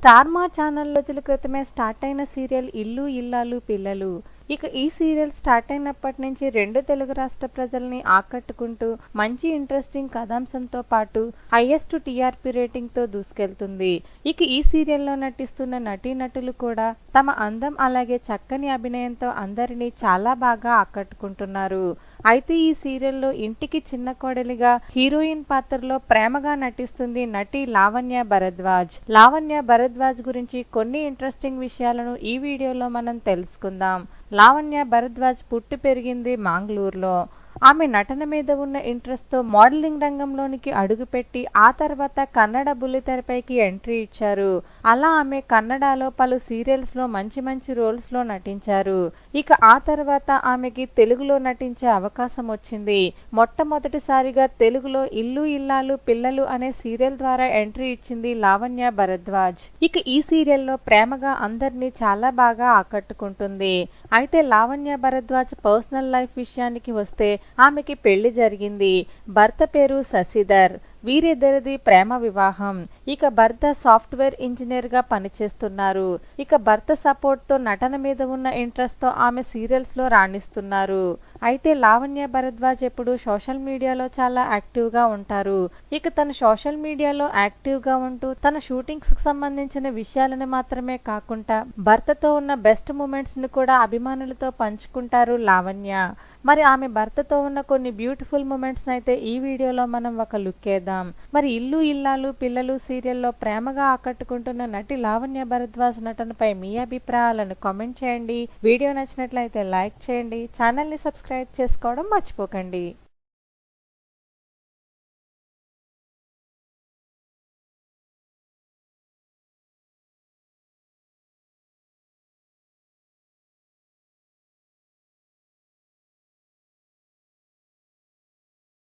Star మా channel రోజుల క్రితమే స్టార్ట్ అయిన సీరియల్ ఇల్లు ఇల్లాలు పిల్లలు. ఇక ఈ సీరియల్ స్టార్ట్ అయినప్పటి నుంచి రెండు తెలుగు రాష్ట్ర ప్రజల్ని ఆకట్టుకుంటూ మంచి ఇంట్రెస్టింగ్ కథాంశంతో పాటు హైయెస్ట్ టీఆర్పీ రేటింగ్ తో దూసుకెళ్తుంది. ఇక ఈ సీరియల్లో నటిస్తున్న నటీనటులు కూడా తమ అందం అలాగే చక్కని అభినయంతో అందరినీ చాలా బాగా ఆకట్టుకుంటున్నారు. అయితే ఈ సీరియల్లో ఇంటికి చిన్న కోడలిగా హీరోయిన్ పాత్రలో ప్రేమగా నటిస్తుంది నటి లావణ్య భరద్వాజ్. లావణ్య భరద్వాజ్ గురించి కొన్ని ఇంట్రెస్టింగ్ విషయాలను ఈ వీడియోలో మనం తెలుసుకుందాం. లావణ్య భరద్వాజ్ పుట్టి పెరిగింది మంగళూరులో. ఆమె నటన మీద ఉన్న ఇంట్రెస్ట్ తో మోడలింగ్ రంగంలోనికి అడుగుపెట్టి ఆ తర్వాత కన్నడ బుల్లితెరపైకి ఎంట్రీ ఇచ్చారు. అలా ఆమె కన్నడలో పలు సీరియల్స్ లో మంచి మంచి రోల్స్ లో నటించారు. ఇక ఆ తర్వాత ఆమెకి తెలుగులో నటించే అవకాశం వచ్చింది. మొట్టమొదటిసారిగా తెలుగులో ఇల్లు ఇల్లాలు పిల్లలు అనే సీరియల్ ద్వారా ఎంట్రీ ఇచ్చింది లావణ్య భరద్వాజ్. ఇక ఈ సీరియల్లో ప్రేమగా అందరినీ చాలా బాగా ఆకట్టుకుంటుంది. అయితే లావణ్య భరద్వాజ్ పర్సనల్ లైఫ్ విషయానికి వస్తే ఆమెకి పెళ్లి జరిగింది. భర్త పేరు శశిధర్. వీరిద్దరిది ప్రేమ వివాహం. ఇక భర్త సాఫ్ట్వేర్ ఇంజనీర్ గా పనిచేస్తున్నారు. ఇక భర్త సపోర్ట్ తో నటన మీద ఉన్న ఇంట్రెస్ట్ తో ఆమె సీరియల్స్ లో రాణిస్తున్నారు. అయితే లావణ్య భరద్వాజ్ ఎప్పుడు సోషల్ మీడియాలో చాలా యాక్టివ్ గా ఉంటారు. ఇక తన సోషల్ మీడియాలో యాక్టివ్ గా ఉంటూ తన షూటింగ్స్ కి సంబంధించిన విషయాలను మాత్రమే కాకుండా భర్తతో ఉన్న బెస్ట్ మూమెంట్స్ ని కూడా అభిమానులతో పంచుకుంటారు లావణ్య. మరి ఆమె భర్తతో ఉన్న కొన్ని బ్యూటిఫుల్ మూమెంట్స్ అయితే ఈ వీడియోలో మనం ఒక లుక్ వేద్దాం. మరి ఇల్లు ఇల్లాలు పిల్లలు సీరియల్లో ప్రేమగా ఆకట్టుకుంటున్న నటి లావణ్య భరద్వాజ్ నటనపై మీ అభిప్రాయాలను కామెంట్ చేయండి. వీడియో నచ్చినట్లయితే లైక్ చేయండి. ఛానల్ ని సబ్స్క్రైబ్ చేసుకోవడం మర్చిపోకండి.